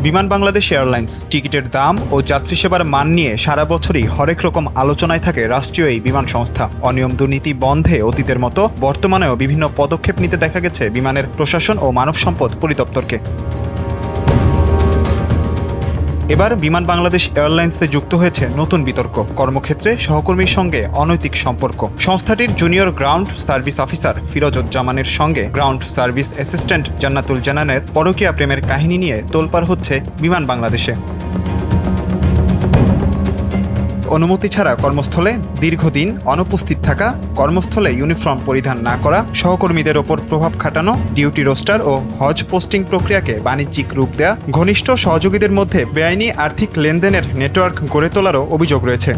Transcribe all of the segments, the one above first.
বিমান বাংলাদেশ এয়ারলাইন্স টিকিটের দাম ও যাত্রী সেবার মান নিয়ে সারা বছরই হরেক রকম আলোচনায় থাকে রাষ্ট্রীয় এই বিমান সংস্থা। অনিয়ম দুর্নীতি বন্ধে অতীতের মতো বর্তমানেও বিভিন্ন পদক্ষেপ নিতে দেখা গেছে বিমানের প্রশাসন ও মানব সম্পদ পরিদপ্তরকে। এবার বিমান বাংলাদেশ এয়ারলাইন্সে যুক্ত হয়েছে নতুন বিতর্ক, কর্মক্ষেত্রে সহকর্মীর সঙ্গে অনৈতিক সম্পর্ক। সংস্থাটির জুনিয়র গ্রাউন্ড সার্ভিস অফিসার ফিরোজুজ্জামানের সঙ্গে গ্রাউন্ড সার্ভিস অ্যাসিস্ট্যান্ট জান্নাতুল জানানের পরকীয়া প্রেমের কাহিনী নিয়ে তোলপাড় হচ্ছে বিমান বাংলাদেশে। অনুমতি ছাড়া কর্মস্থলে দীর্ঘদিন অনুপস্থিত থাকা, কর্মস্থলে ইউনিফর্ম পরিধান না করা, সহকর্মীদের ওপর প্রভাব খাটানো, ডিউটি রোস্টার ও হজ পোস্টিং প্রক্রিয়াকে বাণিজ্যিক রূপ দেয়া, ঘনিষ্ঠ সহযোগীদের মধ্যে বেআইনি আর্থিক লেনদেনের নেটওয়ার্ক গড়ে তোলারও অভিযোগ রয়েছে।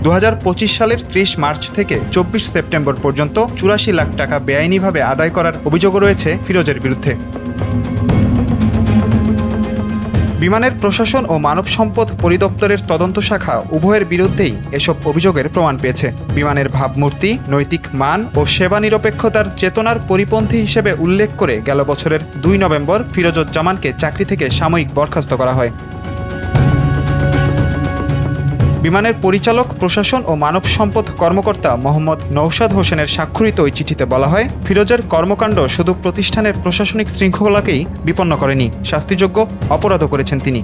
2025 সালের 30 মার্চ থেকে 24 সেপ্টেম্বর পর্যন্ত 84 লাখ টাকা বেআইনিভাবে আদায় করার অভিযোগও রয়েছে ফিরোজের বিরুদ্ধে। বিমানের প্রশাসন ও মানব সম্পদ পরিদপ্তরের তদন্ত শাখা উভয়ের বিরুদ্ধেই এসব অভিযোগের প্রমাণ পেয়েছে। বিমানের ভাবমূর্তি, নৈতিক মান ও সেবা নিরপেক্ষতার চেতনার পরিপন্থী হিসেবে উল্লেখ করে গেল বছরের 2 নভেম্বর ফিরোজুজ্জামানকে চাকরি থেকে সাময়িক বরখাস্ত করা হয়। বিমানের পরিচালক, প্রশাসন ও মানব সম্পদ কর্মকর্তা মোহাম্মদ নওশাদ হোসেনের স্বাক্ষরিত ওই চিঠিতে বলা হয়, ফিরোজের কর্মকাণ্ড শুধু প্রতিষ্ঠানের প্রশাসনিক শৃঙ্খলাকেই বিপন্ন করেনি, শাস্তিযোগ্য অপরাধও করেছেন তিনি।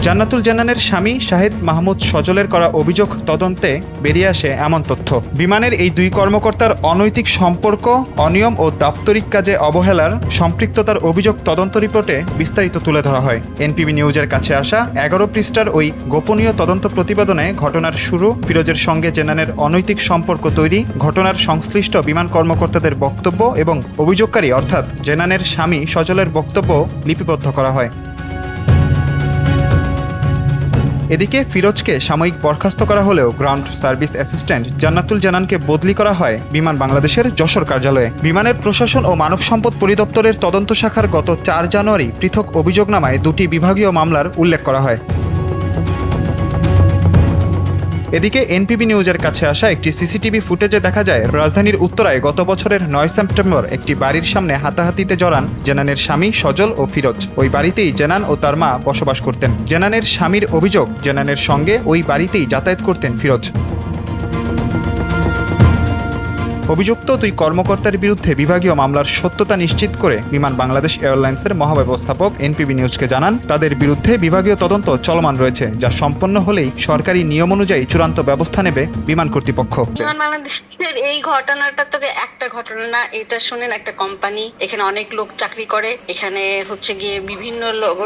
জান্নাতুল জান্নানের স্বামী শাহিদ মাহমুদ সজলের করা অভিযোগ তদন্তে বেরিয়ে আসে এমন তথ্য। বিমানের এই দুই কর্মকর্তার অনৈতিক সম্পর্ক, অনিয়ম ও দাপ্তরিক কাজে অবহেলার সম্পৃক্ততার অভিযোগ তদন্ত রিপোর্টে বিস্তারিত তুলে ধরা হয়। এনপিবি নিউজের কাছে আসা 11 পৃষ্ঠার ওই গোপনীয় তদন্ত প্রতিবেদনে ঘটনার শুরু, ফিরোজের সঙ্গে জেনানের অনৈতিক সম্পর্ক তৈরি, ঘটনার সংশ্লিষ্ট বিমান কর্মকর্তাদের বক্তব্য এবং অভিযোগকারী অর্থাৎ জেনানের স্বামী সজলের বক্তব্য লিপিবদ্ধ করা হয়। এদিকে ফিরোজকে সাময়িক বরখাস্ত করা হলেও গ্রাউন্ড সার্ভিস অ্যাসিস্ট্যান্ট জান্নাতুল জানানকে বদলি করা হয় বিমান বাংলাদেশের যশোর কার্যালয়ে। বিমানের প্রশাসন ও মানব সম্পদ পরিদপ্তরের তদন্ত শাখার গত 4 জানুয়ারি পৃথক অভিযোগনামায় 2টি বিভাগীয় মামলার উল্লেখ করা হয়। এদিকে এনপিবি নিউজের কাছে আসা একটি সিসিটিভি ফুটেজে দেখা যায়, রাজধানীর উত্তরায় গত বছরের 9 সেপ্টেম্বর একটি বাড়ির সামনে হাতাহাতিতে জড়ান জেনানের স্বামী সজল ও ফিরোজ। ওই বাড়িতেই জেনান ও তার মা বসবাস করতেন। জেনানের স্বামীর অভিযোগ, জেনানের সঙ্গে ওই বাড়িতেই যাতায়াত করতেন ফিরোজ। অভিযুক্ত দুই কর্মকর্তার বিরুদ্ধে বিভাগীয় মামলার সত্যতা নিশ্চিত করে বিমান বাংলাদেশ এয়ারলাইন্সের মহাব্যবস্থাপক এনপিবি নিউজকে জানান, তাদের বিরুদ্ধে বিভাগীয় তদন্ত চলমান রয়েছে, যা সম্পন্ন হলেই সরকারি নিয়ম অনুযায়ী চূড়ান্ত ব্যবস্থা নেবে বিমান কর্তৃপক্ষ। বিমান বাংলাদেশের এই ঘটনাটা তো একটা ঘটনা না, এটা শুনেন একটা কোম্পানি, এখানে অনেক লোক চাকরি করে, এখানে হচ্ছে গিয়ে বিভিন্ন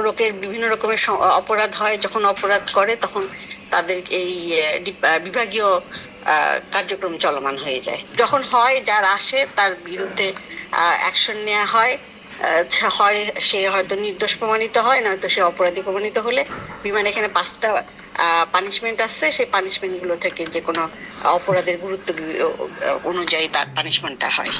লোকের বিভিন্ন রকমের অপরাধ হয়। যখন অপরাধ করে তখন তাদের এই বিভাগীয় কার্যক্রম চলমান হয়ে যায়। যখন হয়, যার আসে তার বিরুদ্ধে অ্যাকশন নেওয়া হয়, সে হয়তো নির্দোষ প্রমাণিত হয়, নয়তো সে অপরাধী প্রমাণিত হলে বিমান এখানে 5টা পানিশমেন্ট আছে, সেই পানিশমেন্টগুলো থেকে যে কোনো অপরাধের গুরুত্ব অনুযায়ী তার পানিশমেন্টটা হয়।